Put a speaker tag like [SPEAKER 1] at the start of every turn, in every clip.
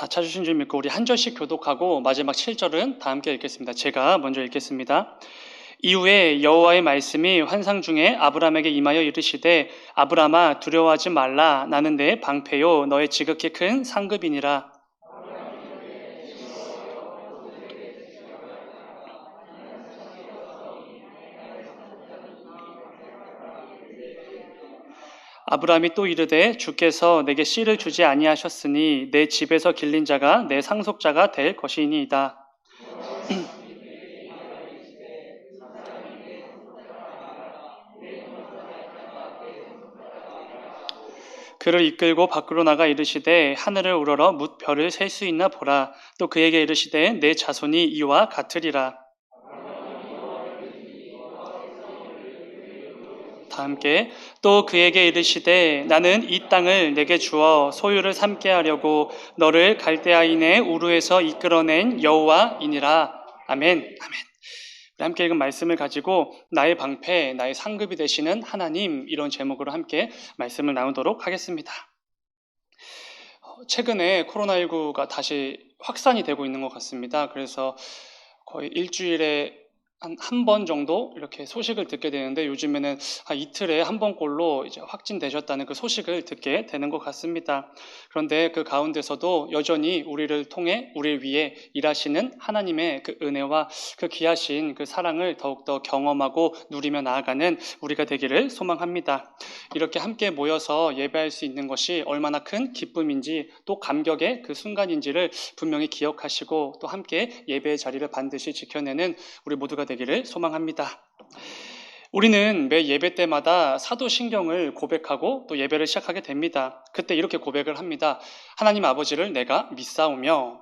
[SPEAKER 1] 다 찾으신 줄 믿고 우리 한 절씩 교독하고 마지막 7절은 다 함께 읽겠습니다. 제가 먼저 읽겠습니다. 이후에 여호와의 말씀이 환상 중에 아브람에게 임하여 이르시되 아브람아 두려워하지 말라. 나는 내 방패요 너의 지극히 큰 상급이니라. 아브람이 또 이르되 주께서 내게 씨를 주지 아니하셨으니 내 집에서 길린 자가 내 상속자가 될 것이니이다. 그를 이끌고 밖으로 나가 이르시되 하늘을 우러러 뭇 별을 셀 수 있나 보라. 또 그에게 이르시되 내 자손이 이와 같으리라. 다 함께 또 그에게 이르시되 나는 이 땅을 내게 주어 소유를 삼게 하려고 너를 갈대아인의 우르에서 이끌어낸 여호와이니라. 아멘. 아멘. 우리 함께 읽은 말씀을 가지고 나의 방패, 나의 상급이 되시는 하나님, 이런 제목으로 함께 말씀을 나누도록 하겠습니다. 최근에 코로나19가 다시 확산이 되고 있는 것 같습니다. 그래서 거의 일주일에 한 번 정도 이렇게 소식을 듣게 되는데 요즘에는 이틀에 한 번꼴로 이제 확진되셨다는 그 소식을 듣게 되는 것 같습니다. 그런데 그 가운데서도 여전히 우리를 통해 우리를 위해 일하시는 하나님의 그 은혜와 그 귀하신 그 사랑을 더욱더 경험하고 누리며 나아가는 우리가 되기를 소망합니다. 이렇게 함께 모여서 예배할 수 있는 것이 얼마나 큰 기쁨인지 또 감격의 그 순간인지를 분명히 기억하시고 또 함께 예배의 자리를 반드시 지켜내는 우리 모두가 되기를 소망합니다. 우리는 매 예배 때마다 사도신경을 고백하고 또 예배를 시작하게 됩니다. 그때 이렇게 고백을 합니다. 하나님 아버지를 내가 믿사오며,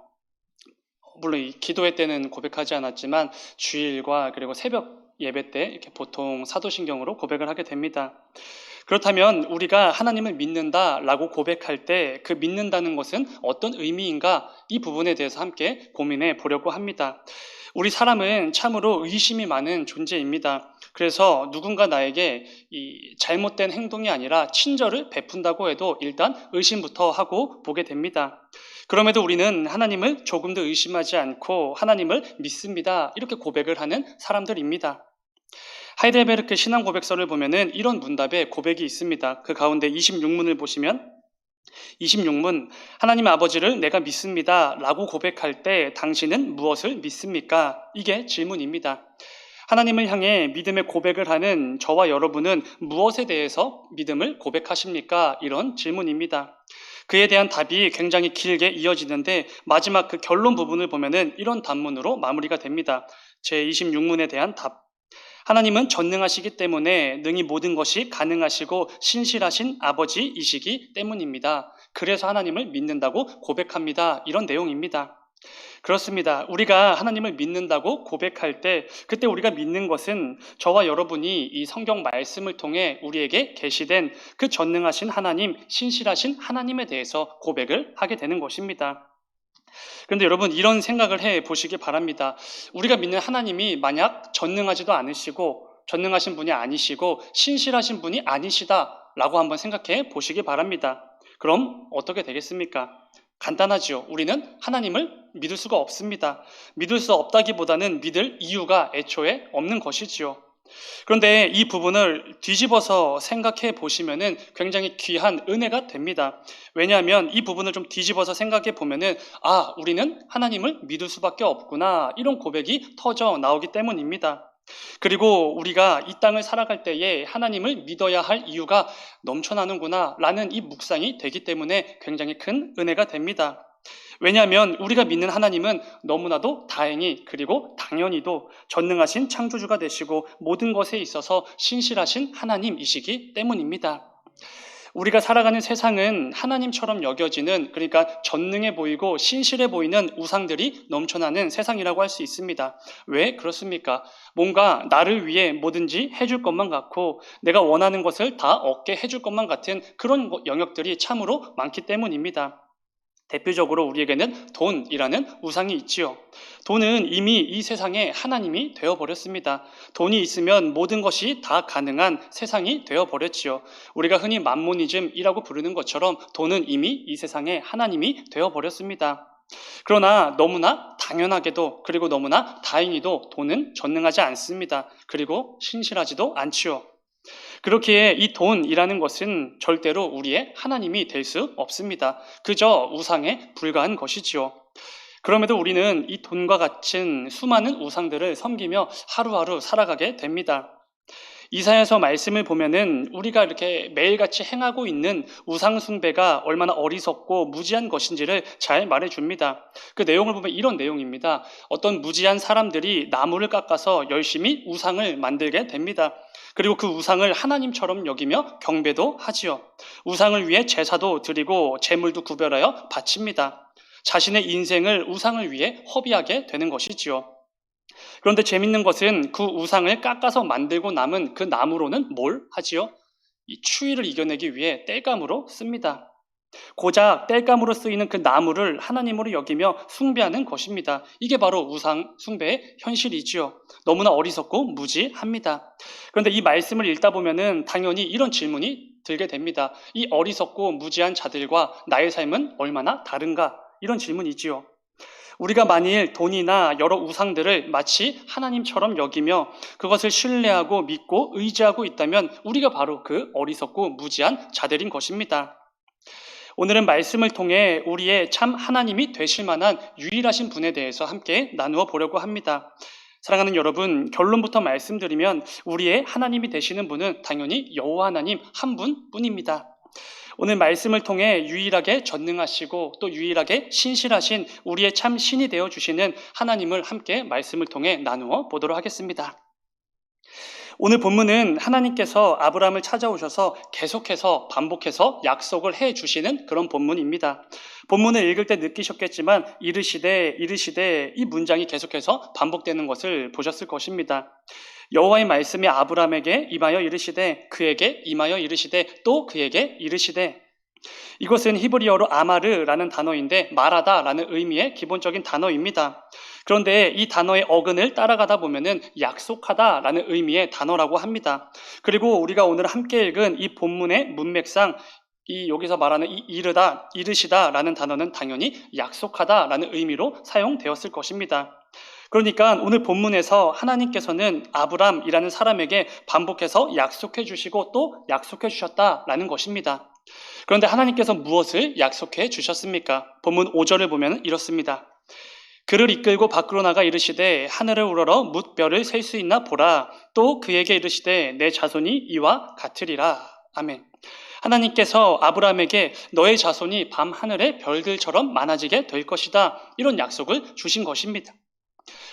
[SPEAKER 1] 물론 기도회 때는 고백하지 않았지만 주일과 그리고 새벽 예배 때 이렇게 보통 사도신경으로 고백을 하게 됩니다. 그렇다면 우리가 하나님을 믿는다라고 고백할 때 그 믿는다는 것은 어떤 의미인가, 이 부분에 대해서 함께 고민해 보려고 합니다. 우리 사람은 참으로 의심이 많은 존재입니다. 그래서 누군가 나에게 이 잘못된 행동이 아니라 친절을 베푼다고 해도 일단 의심부터 하고 보게 됩니다. 그럼에도 우리는 하나님을 조금 도 의심하지 않고 하나님을 믿습니다, 이렇게 고백을 하는 사람들입니다. 하이델베르크 신앙고백서를 보면은 이런 문답의 고백이 있습니다. 그 가운데 26문을 보시면 26문, 하나님 아버지를 내가 믿습니다 라고 고백할 때 당신은 무엇을 믿습니까? 이게 질문입니다. 하나님을 향해 믿음의 고백을 하는 저와 여러분은 무엇에 대해서 믿음을 고백하십니까? 이런 질문입니다. 그에 대한 답이 굉장히 길게 이어지는데 마지막 그 결론 부분을 보면은 이런 단문으로 마무리가 됩니다. 제 26문에 대한 답. 하나님은 전능하시기 때문에 능히 모든 것이 가능하시고 신실하신 아버지이시기 때문입니다. 그래서 하나님을 믿는다고 고백합니다. 이런 내용입니다. 그렇습니다. 우리가 하나님을 믿는다고 고백할 때 그때 우리가 믿는 것은 저와 여러분이 이 성경 말씀을 통해 우리에게 계시된 그 전능하신 하나님, 신실하신 하나님에 대해서 고백을 하게 되는 것입니다. 그런데 여러분, 이런 생각을 해 보시기 바랍니다. 우리가 믿는 하나님이 만약 전능하지도 않으시고 전능하신 분이 아니시고 신실하신 분이 아니시다라고 한번 생각해 보시기 바랍니다. 그럼 어떻게 되겠습니까? 간단하지요. 우리는 하나님을 믿을 수가 없습니다. 믿을 수 없다기보다는 믿을 이유가 애초에 없는 것이지요. 그런데 이 부분을 뒤집어서 생각해 보시면은 굉장히 귀한 은혜가 됩니다. 왜냐하면 이 부분을 좀 뒤집어서 생각해 보면은 우리는 하나님을 믿을 수밖에 없구나, 이런 고백이 터져 나오기 때문입니다. 그리고 우리가 이 땅을 살아갈 때에 하나님을 믿어야 할 이유가 넘쳐나는구나 라는 이 묵상이 되기 때문에 굉장히 큰 은혜가 됩니다. 왜냐하면 우리가 믿는 하나님은 너무나도 다행히 그리고 당연히도 전능하신 창조주가 되시고 모든 것에 있어서 신실하신 하나님이시기 때문입니다. 우리가 살아가는 세상은 하나님처럼 여겨지는, 그러니까 전능해 보이고 신실해 보이는 우상들이 넘쳐나는 세상이라고 할 수 있습니다. 왜 그렇습니까? 뭔가 나를 위해 뭐든지 해줄 것만 같고 내가 원하는 것을 다 얻게 해줄 것만 같은 그런 영역들이 참으로 많기 때문입니다. 대표적으로 우리에게는 돈이라는 우상이 있지요. 돈은 이미 이 세상의 하나님이 되어버렸습니다. 돈이 있으면 모든 것이 다 가능한 세상이 되어버렸지요. 우리가 흔히 맘모니즘이라고 부르는 것처럼 돈은 이미 이 세상의 하나님이 되어버렸습니다. 그러나 너무나 당연하게도 그리고 너무나 다행히도 돈은 전능하지 않습니다. 그리고 신실하지도 않지요. 그렇기에 이 돈이라는 것은 절대로 우리의 하나님이 될 수 없습니다. 그저 우상에 불과한 것이지요. 그럼에도 우리는 이 돈과 같은 수많은 우상들을 섬기며 하루하루 살아가게 됩니다. 이사야서 말씀을 보면은 우리가 이렇게 매일같이 행하고 있는 우상 숭배가 얼마나 어리석고 무지한 것인지를 잘 말해줍니다. 그 내용을 보면 이런 내용입니다. 어떤 무지한 사람들이 나무를 깎아서 열심히 우상을 만들게 됩니다. 그리고 그 우상을 하나님처럼 여기며 경배도 하지요. 우상을 위해 제사도 드리고 제물도 구별하여 바칩니다. 자신의 인생을 우상을 위해 허비하게 되는 것이지요. 그런데 재밌는 것은 그 우상을 깎아서 만들고 남은 그 나무로는 뭘 하지요? 이 추위를 이겨내기 위해 땔감으로 씁니다. 고작 땔감으로 쓰이는 그 나무를 하나님으로 여기며 숭배하는 것입니다. 이게 바로 우상 숭배의 현실이지요. 너무나 어리석고 무지합니다. 그런데 이 말씀을 읽다 보면은 당연히 이런 질문이 들게 됩니다. 이 어리석고 무지한 자들과 나의 삶은 얼마나 다른가? 이런 질문이지요. 우리가 만일 돈이나 여러 우상들을 마치 하나님처럼 여기며 그것을 신뢰하고 믿고 의지하고 있다면 우리가 바로 그 어리석고 무지한 자들인 것입니다. 오늘은 말씀을 통해 우리의 참 하나님이 되실 만한 유일하신 분에 대해서 함께 나누어 보려고 합니다. 사랑하는 여러분, 결론부터 말씀드리면 우리의 하나님이 되시는 분은 당연히 여호와 하나님 한 분뿐입니다. 오늘 말씀을 통해 유일하게 전능하시고 또 유일하게 신실하신 우리의 참 신이 되어주시는 하나님을 함께 말씀을 통해 나누어 보도록 하겠습니다. 오늘 본문은 하나님께서 아브라함을 찾아오셔서 계속해서 반복해서 약속을 해주시는 그런 본문입니다. 본문을 읽을 때 느끼셨겠지만 이르시되 이 문장이 계속해서 반복되는 것을 보셨을 것입니다. 여호와의 말씀이 아브라함에게 임하여 이르시되 그에게 임하여 이르시되 또 그에게 이르시되 이것은 히브리어로 아마르라는 단어인데 말하다라는 의미의 기본적인 단어입니다. 그런데 이 단어의 어근을 따라가다 보면은 약속하다라는 의미의 단어라고 합니다. 그리고 우리가 오늘 함께 읽은 이 본문의 문맥상 이 여기서 말하는 이 이르시다라는 단어는 당연히 약속하다라는 의미로 사용되었을 것입니다. 그러니까 오늘 본문에서 하나님께서는 아브람이라는 사람에게 반복해서 약속해 주시고 또 약속해 주셨다라는 것입니다. 그런데 하나님께서 무엇을 약속해 주셨습니까? 본문 5절을 보면 이렇습니다. 그를 이끌고 밖으로 나가 이르시되 하늘을 우러러 뭇별을 셀 수 있나 보라. 또 그에게 이르시되 내 자손이 이와 같으리라. 아멘. 하나님께서 아브라함에게 너의 자손이 밤 하늘의 별들처럼 많아지게 될 것이다. 이런 약속을 주신 것입니다.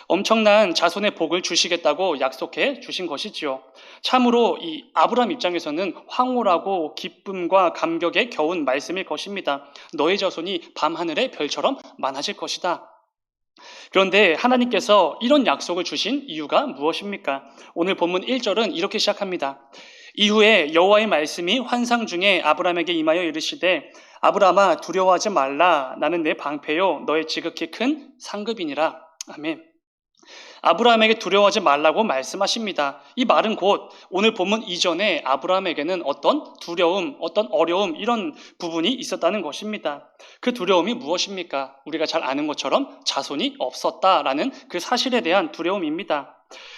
[SPEAKER 1] 엄청난 자손의 복을 주시겠다고 약속해 주신 것이지요. 참으로 이 아브라함 입장에서는 황홀하고 기쁨과 감격에 겨운 말씀일 것입니다. 너의 자손이 밤하늘의 별처럼 많아질 것이다. 그런데 하나님께서 이런 약속을 주신 이유가 무엇입니까? 오늘 본문 1절은 이렇게 시작합니다. 이후에 여호와의 말씀이 환상 중에 아브라함에게 임하여 이르시되 아브라함아 두려워하지 말라. 나는 내 방패요 너의 지극히 큰 상급이니라. 아멘. 아브라함에게 두려워하지 말라고 말씀하십니다. 이 말은 곧 오늘 본문 이전에 아브라함에게는 어떤 두려움, 어떤 어려움 이런 부분이 있었다는 것입니다. 그 두려움이 무엇입니까? 우리가 잘 아는 것처럼 자손이 없었다라는 그 사실에 대한 두려움입니다.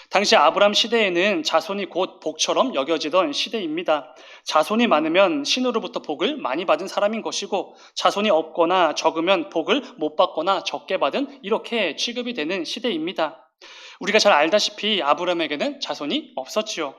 [SPEAKER 1] 당시 아브라함 시대에는 자손이 곧 복처럼 여겨지던 시대입니다. 자손이 많으면 신으로부터 복을 많이 받은 사람인 것이고 자손이 없거나 적으면 복을 못 받거나 적게 받은 이렇게 취급이 되는 시대입니다. 우리가 잘 알다시피 아브라함에게는 자손이 없었지요.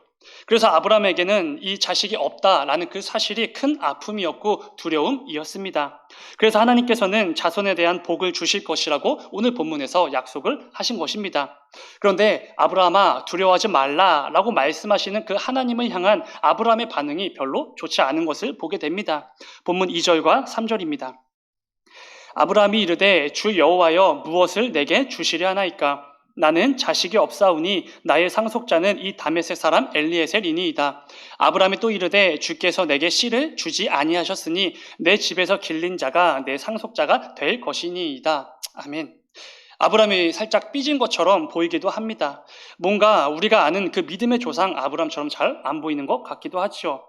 [SPEAKER 1] 그래서 아브라함에게는 이 자식이 없다라는 그 사실이 큰 아픔이었고 두려움이었습니다. 그래서 하나님께서는 자손에 대한 복을 주실 것이라고 오늘 본문에서 약속을 하신 것입니다. 그런데 아브라함아 두려워하지 말라라고 말씀하시는 그 하나님을 향한 아브라함의 반응이 별로 좋지 않은 것을 보게 됩니다. 본문 2절과 3절입니다. 아브라함이 이르되 주 여호와여 무엇을 내게 주시려 하나이까? 나는 자식이 없사오니 나의 상속자는 이 다메섹 사람 엘리에셀이니이다. 아브라함이 또 이르되 주께서 내게 씨를 주지 아니하셨으니 내 집에서 길린 자가 내 상속자가 될 것이니이다. 아멘. 아브라함이 살짝 삐진 것처럼 보이기도 합니다. 뭔가 우리가 아는 그 믿음의 조상 아브라함처럼 잘 안 보이는 것 같기도 하죠.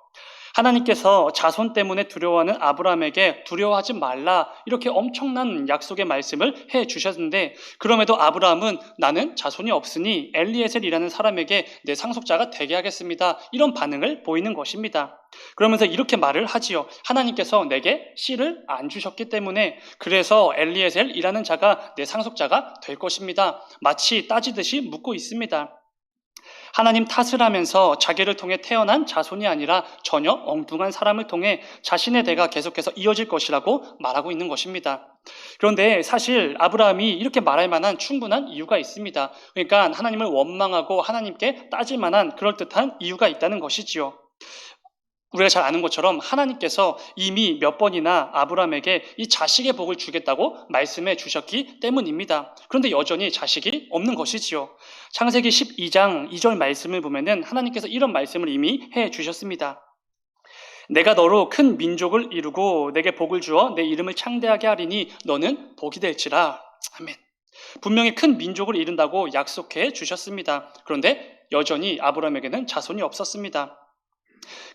[SPEAKER 1] 하나님께서 자손 때문에 두려워하는 아브라함에게 두려워하지 말라 이렇게 엄청난 약속의 말씀을 해 주셨는데, 그럼에도 아브라함은 나는 자손이 없으니 엘리에셀이라는 사람에게 내 상속자가 되게 하겠습니다, 이런 반응을 보이는 것입니다. 그러면서 이렇게 말을 하지요. 하나님께서 내게 씨를 안 주셨기 때문에 그래서 엘리에셀이라는 자가 내 상속자가 될 것입니다. 마치 따지듯이 묻고 있습니다. 하나님 탓을 하면서 자기를 통해 태어난 자손이 아니라 전혀 엉뚱한 사람을 통해 자신의 대가 계속해서 이어질 것이라고 말하고 있는 것입니다. 그런데 사실 아브라함이 이렇게 말할 만한 충분한 이유가 있습니다. 그러니까 하나님을 원망하고 하나님께 따질 만한 그럴듯한 이유가 있다는 것이지요. 우리가 잘 아는 것처럼 하나님께서 이미 몇 번이나 아브라함에게 이 자식의 복을 주겠다고 말씀해 주셨기 때문입니다. 그런데 여전히 자식이 없는 것이지요. 창세기 12장 2절 말씀을 보면은 하나님께서 이런 말씀을 이미 해 주셨습니다. 내가 너로 큰 민족을 이루고 내게 복을 주어 내 이름을 창대하게 하리니 너는 복이 될지라. 아멘. 분명히 큰 민족을 이룬다고 약속해 주셨습니다. 그런데 여전히 아브라함에게는 자손이 없었습니다.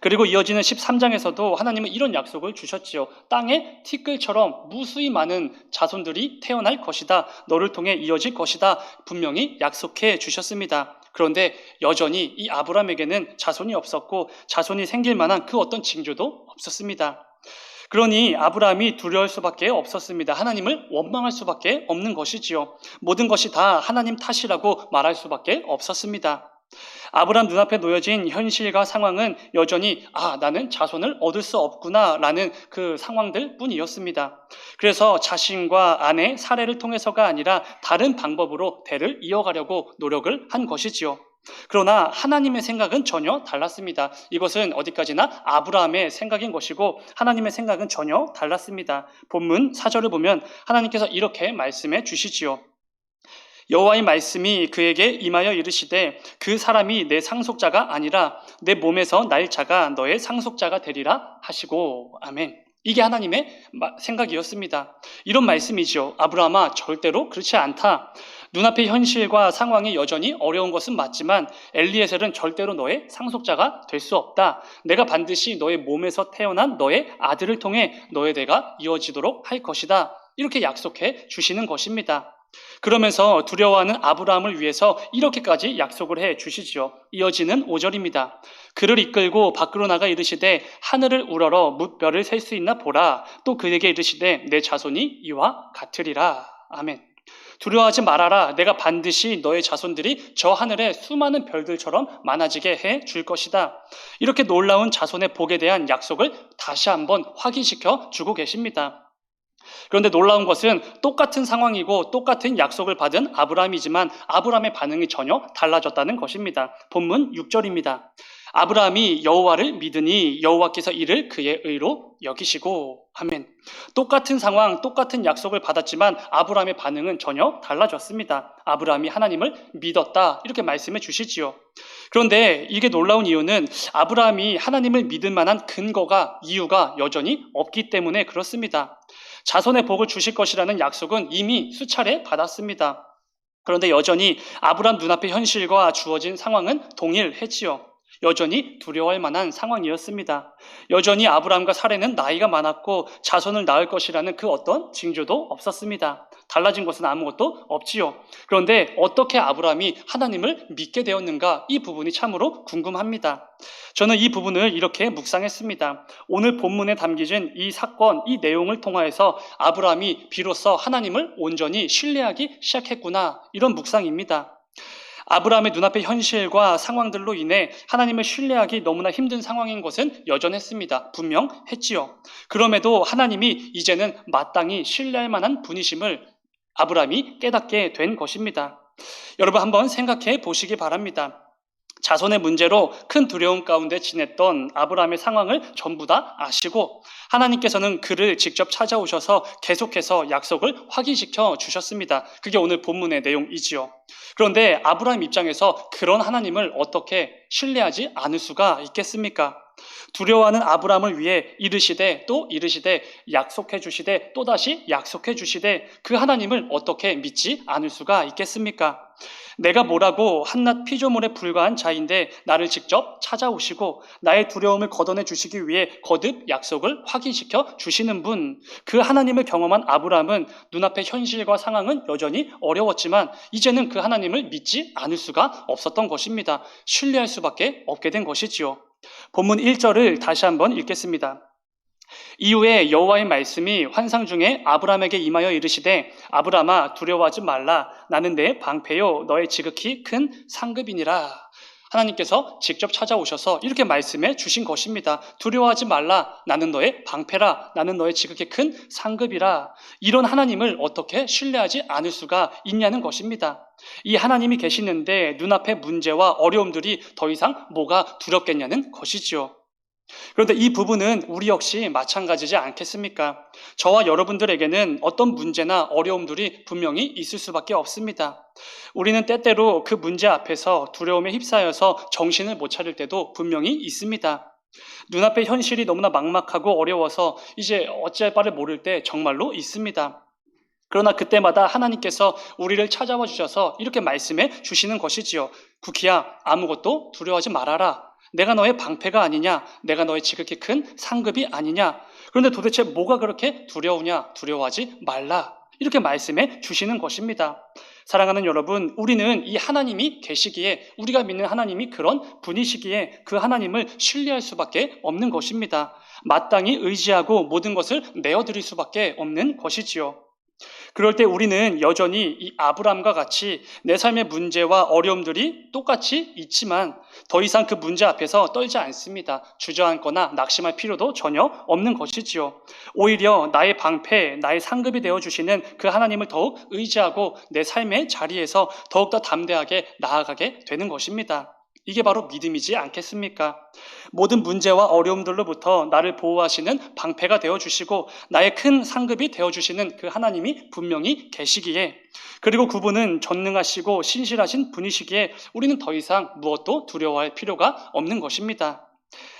[SPEAKER 1] 그리고 이어지는 13장에서도 하나님은 이런 약속을 주셨지요. 땅에 티끌처럼 무수히 많은 자손들이 태어날 것이다. 너를 통해 이어질 것이다. 분명히 약속해 주셨습니다. 그런데 여전히 이 아브라함에게는 자손이 없었고 자손이 생길 만한 그 어떤 징조도 없었습니다. 그러니 아브라함이 두려울 수밖에 없었습니다. 하나님을 원망할 수밖에 없는 것이지요. 모든 것이 다 하나님 탓이라고 말할 수밖에 없었습니다. 아브라함 눈앞에 놓여진 현실과 상황은 여전히 나는 자손을 얻을 수 없구나 라는 그 상황들 뿐이었습니다. 그래서 자신과 아내 사례를 통해서가 아니라 다른 방법으로 대를 이어가려고 노력을 한 것이지요. 그러나 하나님의 생각은 전혀 달랐습니다. 이것은 어디까지나 아브라함의 생각인 것이고 하나님의 생각은 전혀 달랐습니다. 본문 4절을 보면 하나님께서 이렇게 말씀해 주시지요. 여호와의 말씀이 그에게 임하여 이르시되 그 사람이 내 상속자가 아니라 내 몸에서 날 자가 너의 상속자가 되리라 하시고. 아멘. 이게 하나님의 생각이었습니다. 이런 말씀이죠. 아브라함아, 절대로 그렇지 않다. 눈앞의 현실과 상황이 여전히 어려운 것은 맞지만 엘리에셀은 절대로 너의 상속자가 될 수 없다. 내가 반드시 너의 몸에서 태어난 너의 아들을 통해 너의 대가 이어지도록 할 것이다. 이렇게 약속해 주시는 것입니다. 그러면서 두려워하는 아브라함을 위해서 이렇게까지 약속을 해 주시지요. 이어지는 5절입니다. 그를 이끌고 밖으로 나가 이르시되 하늘을 우러러 뭇별을 셀 수 있나 보라. 또 그에게 이르시되 내 자손이 이와 같으리라. 아멘. 두려워하지 말아라. 내가 반드시 너의 자손들이 저 하늘의 수많은 별들처럼 많아지게 해 줄 것이다. 이렇게 놀라운 자손의 복에 대한 약속을 다시 한번 확인시켜 주고 계십니다. 그런데 놀라운 것은 똑같은 상황이고 똑같은 약속을 받은 아브라함이지만 아브라함의 반응이 전혀 달라졌다는 것입니다. 본문 6절입니다. 아브라함이 여호와를 믿으니 여호와께서 이를 그의 의로 여기시고. 아멘. 똑같은 상황, 똑같은 약속을 받았지만 아브라함의 반응은 전혀 달라졌습니다. 아브라함이 하나님을 믿었다. 이렇게 말씀해 주시지요. 그런데 이게 놀라운 이유는 아브라함이 하나님을 믿을 만한 이유가 여전히 없기 때문에 그렇습니다. 자손의 복을 주실 것이라는 약속은 이미 수차례 받았습니다. 그런데 여전히 아브라함 눈앞의 현실과 주어진 상황은 동일했지요. 여전히 두려워할 만한 상황이었습니다. 여전히 아브라함과 사레는 나이가 많았고 자손을 낳을 것이라는 그 어떤 징조도 없었습니다. 달라진 것은 아무것도 없지요. 그런데 어떻게 아브라함이 하나님을 믿게 되었는가, 이 부분이 참으로 궁금합니다. 저는 이 부분을 이렇게 묵상했습니다. 오늘 본문에 담겨진 이 사건, 이 내용을 통하여서 아브라함이 비로소 하나님을 온전히 신뢰하기 시작했구나, 이런 묵상입니다. 아브라함의 눈앞의 현실과 상황들로 인해 하나님을 신뢰하기 너무나 힘든 상황인 것은 여전했습니다. 분명했지요. 그럼에도 하나님이 이제는 마땅히 신뢰할 만한 분이심을 아브라함이 깨닫게 된 것입니다. 여러분 한번 생각해 보시기 바랍니다. 자손의 문제로 큰 두려움 가운데 지냈던 아브라함의 상황을 전부 다 아시고 하나님께서는 그를 직접 찾아오셔서 계속해서 약속을 확인시켜 주셨습니다. 그게 오늘 본문의 내용이지요. 그런데 아브라함 입장에서 그런 하나님을 어떻게 신뢰하지 않을 수가 있겠습니까? 두려워하는 아브라함을 위해 이르시되 또 이르시되 약속해 주시되 또다시 약속해 주시되 그 하나님을 어떻게 믿지 않을 수가 있겠습니까? 내가 뭐라고 한낱 피조물에 불과한 자인데 나를 직접 찾아오시고 나의 두려움을 걷어내 주시기 위해 거듭 약속을 확인시켜 주시는 분, 그 하나님을 경험한 아브라함은 눈앞의 현실과 상황은 여전히 어려웠지만 이제는 그 하나님을 믿지 않을 수가 없었던 것입니다. 신뢰할 수밖에 없게 된 것이지요. 본문 1절을 다시 한번 읽겠습니다. 이후에 여호와의 말씀이 환상 중에 아브라함에게 임하여 이르시되 아브라함아 두려워하지 말라. 나는 내 방패요 너의 지극히 큰 상급이니라. 하나님께서 직접 찾아오셔서 이렇게 말씀해 주신 것입니다. 두려워하지 말라. 나는 너의 방패라. 나는 너의 지극히 큰 상급이라. 이런 하나님을 어떻게 신뢰하지 않을 수가 있냐는 것입니다. 이 하나님이 계시는데 눈앞의 문제와 어려움들이 더 이상 뭐가 두렵겠냐는 것이지요. 그런데 이 부분은 우리 역시 마찬가지지 않겠습니까? 저와 여러분들에게는 어떤 문제나 어려움들이 분명히 있을 수밖에 없습니다. 우리는 때때로 그 문제 앞에서 두려움에 휩싸여서 정신을 못 차릴 때도 분명히 있습니다. 눈앞의 현실이 너무나 막막하고 어려워서 이제 어찌할 바를 모를 때 정말로 있습니다. 그러나 그때마다 하나님께서 우리를 찾아와 주셔서 이렇게 말씀해 주시는 것이지요. 구키야, 아무것도 두려워하지 말아라. 내가 너의 방패가 아니냐? 내가 너의 지극히 큰 상급이 아니냐? 그런데 도대체 뭐가 그렇게 두려우냐? 두려워하지 말라. 이렇게 말씀해 주시는 것입니다. 사랑하는 여러분, 우리는 이 하나님이 계시기에, 우리가 믿는 하나님이 그런 분이시기에 그 하나님을 신뢰할 수밖에 없는 것입니다. 마땅히 의지하고 모든 것을 내어드릴 수밖에 없는 것이지요. 그럴 때 우리는 여전히 이 아브람과 같이 내 삶의 문제와 어려움들이 똑같이 있지만 더 이상 그 문제 앞에서 떨지 않습니다. 주저앉거나 낙심할 필요도 전혀 없는 것이지요. 오히려 나의 방패, 나의 상급이 되어주시는 그 하나님을 더욱 의지하고 내 삶의 자리에서 더욱더 담대하게 나아가게 되는 것입니다. 이게 바로 믿음이지 않겠습니까? 모든 문제와 어려움들로부터 나를 보호하시는 방패가 되어주시고 나의 큰 상급이 되어주시는 그 하나님이 분명히 계시기에, 그리고 그분은 전능하시고 신실하신 분이시기에 우리는 더 이상 무엇도 두려워할 필요가 없는 것입니다.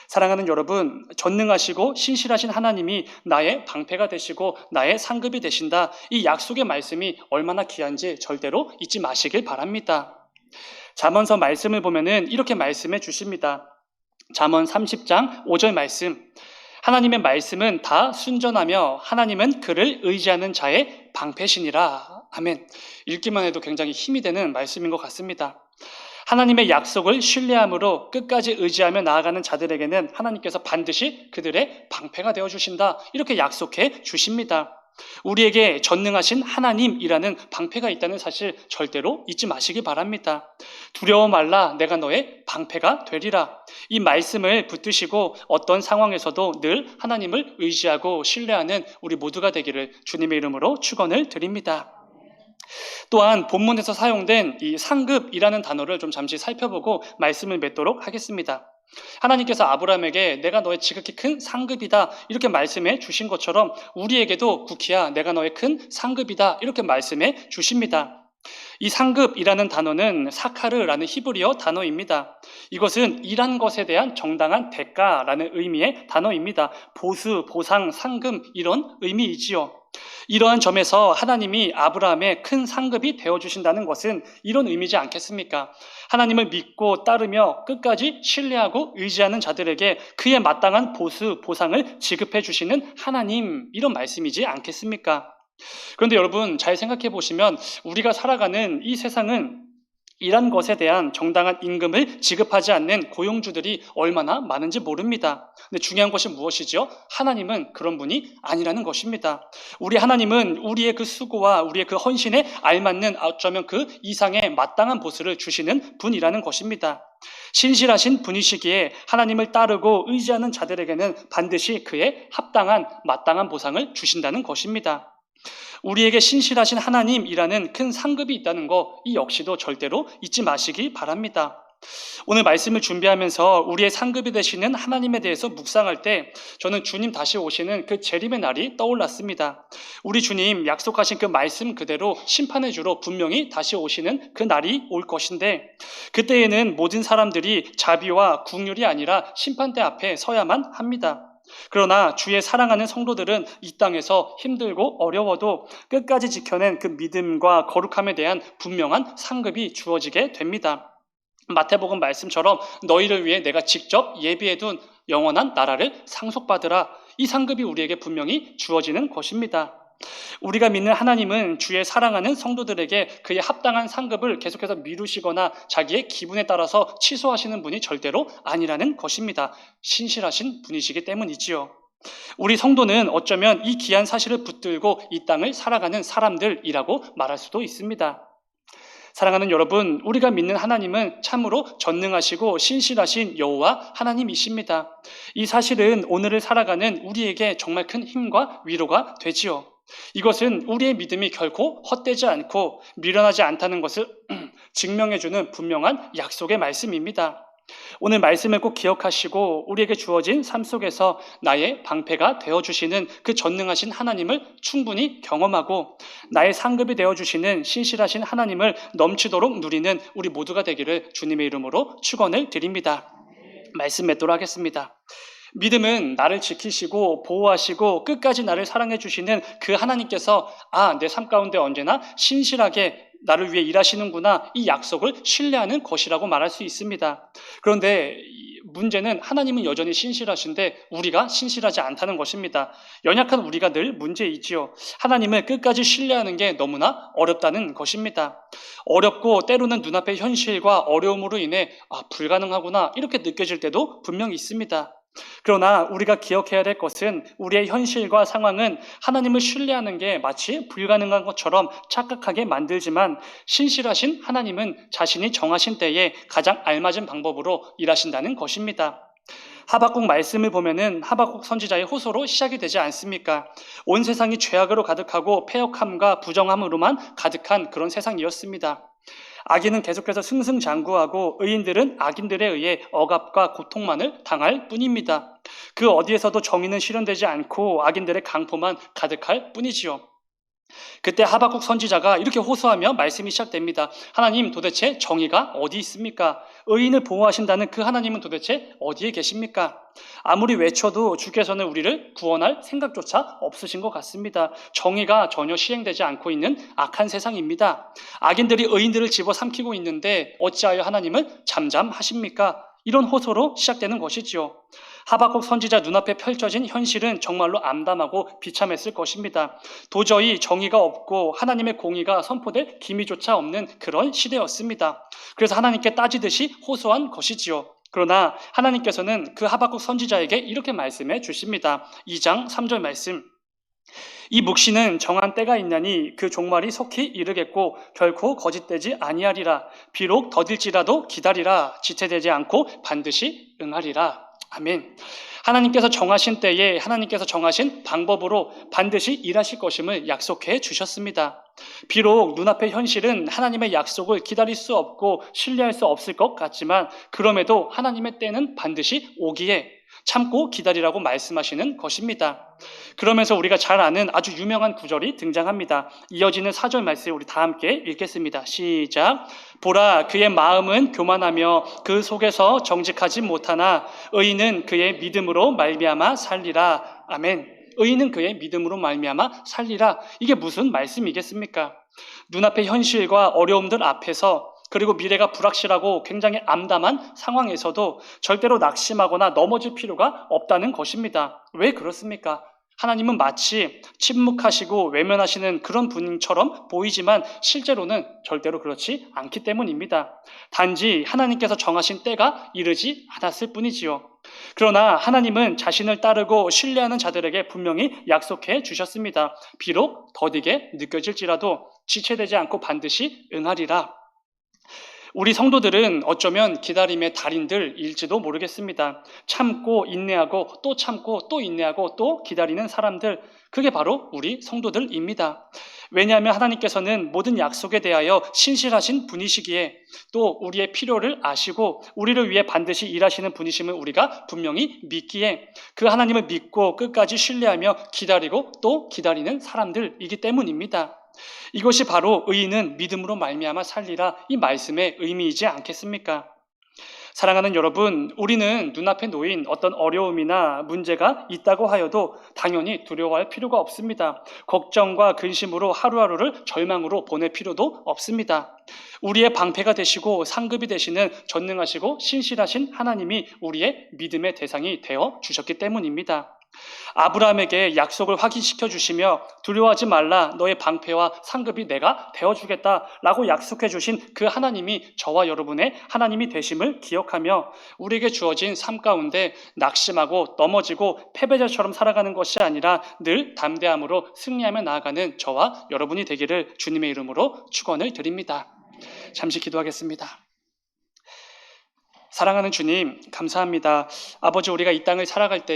[SPEAKER 1] 사랑하는 여러분, 전능하시고 신실하신 하나님이 나의 방패가 되시고 나의 상급이 되신다. 이 약속의 말씀이 얼마나 귀한지 절대로 잊지 마시길 바랍니다. 잠언서 말씀을 보면은 이렇게 말씀해 주십니다. 잠언 30장 5절 말씀. 하나님의 말씀은 다 순전하며 하나님은 그를 의지하는 자의 방패시니라. 아멘. 읽기만 해도 굉장히 힘이 되는 말씀인 것 같습니다. 하나님의 약속을 신뢰함으로 끝까지 의지하며 나아가는 자들에게는 하나님께서 반드시 그들의 방패가 되어주신다. 이렇게 약속해 주십니다. 우리에게 전능하신 하나님이라는 방패가 있다는 사실 절대로 잊지 마시기 바랍니다. 두려워 말라. 내가 너의 방패가 되리라. 이 말씀을 붙드시고 어떤 상황에서도 늘 하나님을 의지하고 신뢰하는 우리 모두가 되기를 주님의 이름으로 축원을 드립니다. 또한 본문에서 사용된 이 상급이라는 단어를 좀 잠시 살펴보고 말씀을 맺도록 하겠습니다. 하나님께서 아브라함에게 내가 너의 지극히 큰 상급이다 이렇게 말씀해 주신 것처럼 우리에게도 구키야 내가 너의 큰 상급이다 이렇게 말씀해 주십니다. 이 상급이라는 단어는 사카르라는 히브리어 단어입니다. 이것은 일한 것에 대한 정당한 대가라는 의미의 단어입니다. 보수, 보상, 상금 이런 의미이지요. 이러한 점에서 하나님이 아브라함의 큰 상급이 되어주신다는 것은 이런 의미지 않겠습니까? 하나님을 믿고 따르며 끝까지 신뢰하고 의지하는 자들에게 그에 마땅한 보수, 보상을 지급해 주시는 하나님, 이런 말씀이지 않겠습니까? 그런데 여러분 잘 생각해 보시면 우리가 살아가는 이 세상은 일한 것에 대한 정당한 임금을 지급하지 않는 고용주들이 얼마나 많은지 모릅니다. 근데 중요한 것이 무엇이죠? 하나님은 그런 분이 아니라는 것입니다. 우리 하나님은 우리의 그 수고와 우리의 그 헌신에 알맞는 어쩌면 그 이상의 마땅한 보수를 주시는 분이라는 것입니다. 신실하신 분이시기에 하나님을 따르고 의지하는 자들에게는 반드시 그에 합당한 마땅한 보상을 주신다는 것입니다. 우리에게 신실하신 하나님이라는 큰 상급이 있다는 거, 이 역시도 절대로 잊지 마시기 바랍니다. 오늘 말씀을 준비하면서 우리의 상급이 되시는 하나님에 대해서 묵상할 때 저는 주님 다시 오시는 그 재림의 날이 떠올랐습니다. 우리 주님 약속하신 그 말씀 그대로 심판의 주로 분명히 다시 오시는 그 날이 올 것인데, 그때에는 모든 사람들이 자비와 긍휼이 아니라 심판대 앞에 서야만 합니다. 그러나 주의 사랑하는 성도들은 이 땅에서 힘들고 어려워도 끝까지 지켜낸 그 믿음과 거룩함에 대한 분명한 상급이 주어지게 됩니다. 마태복음 말씀처럼 너희를 위해 내가 직접 예비해둔 영원한 나라를 상속받으라, 이 상급이 우리에게 분명히 주어지는 것입니다. 우리가 믿는 하나님은 주의 사랑하는 성도들에게 그의 합당한 상급을 계속해서 미루시거나 자기의 기분에 따라서 취소하시는 분이 절대로 아니라는 것입니다. 신실하신 분이시기 때문이지요. 우리 성도는 어쩌면 이 귀한 사실을 붙들고 이 땅을 살아가는 사람들이라고 말할 수도 있습니다. 사랑하는 여러분, 우리가 믿는 하나님은 참으로 전능하시고 신실하신 여호와 하나님이십니다. 이 사실은 오늘을 살아가는 우리에게 정말 큰 힘과 위로가 되지요. 이것은 우리의 믿음이 결코 헛되지 않고 미련하지 않다는 것을 증명해주는 분명한 약속의 말씀입니다. 오늘 말씀을 꼭 기억하시고 우리에게 주어진 삶 속에서 나의 방패가 되어주시는 그 전능하신 하나님을 충분히 경험하고 나의 상급이 되어주시는 신실하신 하나님을 넘치도록 누리는 우리 모두가 되기를 주님의 이름으로 축원을 드립니다. 말씀 맺도록 하겠습니다. 믿음은 나를 지키시고 보호하시고 끝까지 나를 사랑해 주시는 그 하나님께서 내 삶 가운데 언제나 신실하게 나를 위해 일하시는구나, 이 약속을 신뢰하는 것이라고 말할 수 있습니다. 그런데 문제는 하나님은 여전히 신실하신데 우리가 신실하지 않다는 것입니다. 연약한 우리가 늘 문제이지요. 하나님을 끝까지 신뢰하는 게 너무나 어렵다는 것입니다. 어렵고 때로는 눈앞의 현실과 어려움으로 인해 불가능하구나 이렇게 느껴질 때도 분명히 있습니다. 그러나 우리가 기억해야 될 것은 우리의 현실과 상황은 하나님을 신뢰하는 게 마치 불가능한 것처럼 착각하게 만들지만, 신실하신 하나님은 자신이 정하신 때에 가장 알맞은 방법으로 일하신다는 것입니다. 하박국 말씀을 보면은 하박국 선지자의 호소로 시작이 되지 않습니까? 온 세상이 죄악으로 가득하고 패역함과 부정함으로만 가득한 그런 세상이었습니다. 악인은 계속해서 승승장구하고 의인들은 악인들에 의해 억압과 고통만을 당할 뿐입니다. 그 어디에서도 정의는 실현되지 않고 악인들의 강포만 가득할 뿐이지요. 그때 하박국 선지자가 이렇게 호소하며 말씀이 시작됩니다. 하나님, 도대체 정의가 어디 있습니까? 의인을 보호하신다는 그 하나님은 도대체 어디에 계십니까? 아무리 외쳐도 주께서는 우리를 구원할 생각조차 없으신 것 같습니다. 정의가 전혀 시행되지 않고 있는 악한 세상입니다. 악인들이 의인들을 집어삼키고 있는데 어찌하여 하나님은 잠잠하십니까? 이런 호소로 시작되는 것이지요. 하박국 선지자 눈앞에 펼쳐진 현실은 정말로 암담하고 비참했을 것입니다. 도저히 정의가 없고 하나님의 공의가 선포될 기미조차 없는 그런 시대였습니다. 그래서 하나님께 따지듯이 호소한 것이지요. 그러나 하나님께서는 그 하박국 선지자에게 이렇게 말씀해 주십니다. 2장 3절 말씀. 이 묵시는 정한 때가 있나니 그 종말이 속히 이르겠고 결코 거짓되지 아니하리라. 비록 더딜지라도 기다리라. 지체되지 않고 반드시 응하리라. 아멘. 하나님께서 정하신 때에 하나님께서 정하신 방법으로 반드시 일하실 것임을 약속해 주셨습니다. 비록 눈앞의 현실은 하나님의 약속을 기다릴 수 없고 신뢰할 수 없을 것 같지만, 그럼에도 하나님의 때는 반드시 오기에 참고 기다리라고 말씀하시는 것입니다. 그러면서 우리가 잘 아는 아주 유명한 구절이 등장합니다. 이어지는 4절 말씀 우리 다 함께 읽겠습니다. 시작. 보라, 그의 마음은 교만하며 그 속에서 정직하지 못하나 의인은 그의 믿음으로 말미암아 살리라. 아멘. 의인은 그의 믿음으로 말미암아 살리라. 이게 무슨 말씀이겠습니까? 눈앞의 현실과 어려움들 앞에서, 그리고 미래가 불확실하고 굉장히 암담한 상황에서도 절대로 낙심하거나 넘어질 필요가 없다는 것입니다. 왜 그렇습니까? 하나님은 마치 침묵하시고 외면하시는 그런 분처럼 보이지만 실제로는 절대로 그렇지 않기 때문입니다. 단지 하나님께서 정하신 때가 이르지 않았을 뿐이지요. 그러나 하나님은 자신을 따르고 신뢰하는 자들에게 분명히 약속해 주셨습니다. 비록 더디게 느껴질지라도 지체되지 않고 반드시 응하리라. 우리 성도들은 어쩌면 기다림의 달인들일지도 모르겠습니다. 참고 인내하고 또 참고 또 인내하고 또 기다리는 사람들, 그게 바로 우리 성도들입니다. 왜냐하면 하나님께서는 모든 약속에 대하여 신실하신 분이시기에 또 우리의 필요를 아시고 우리를 위해 반드시 일하시는 분이심을 우리가 분명히 믿기에 그 하나님을 믿고 끝까지 신뢰하며 기다리고 또 기다리는 사람들이기 때문입니다. 이것이 바로 의인은 믿음으로 말미암아 살리라, 이 말씀의 의미이지 않겠습니까? 사랑하는 여러분, 우리는 눈앞에 놓인 어떤 어려움이나 문제가 있다고 하여도 당연히 두려워할 필요가 없습니다. 걱정과 근심으로 하루하루를 절망으로 보낼 필요도 없습니다. 우리의 방패가 되시고 상급이 되시는 전능하시고 신실하신 하나님이 우리의 믿음의 대상이 되어 주셨기 때문입니다. 아브라함에게 약속을 확인시켜 주시며 두려워하지 말라, 너의 방패와 상급이 내가 되어주겠다라고 약속해 주신 그 하나님이 저와 여러분의 하나님이 되심을 기억하며 우리에게 주어진 삶 가운데 낙심하고 넘어지고 패배자처럼 살아가는 것이 아니라 늘 담대함으로 승리하며 나아가는 저와 여러분이 되기를 주님의 이름으로 축원을 드립니다. 잠시 기도하겠습니다. 사랑하는 주님, 감사합니다. 아버지, 우리가 이 땅을 살아갈 때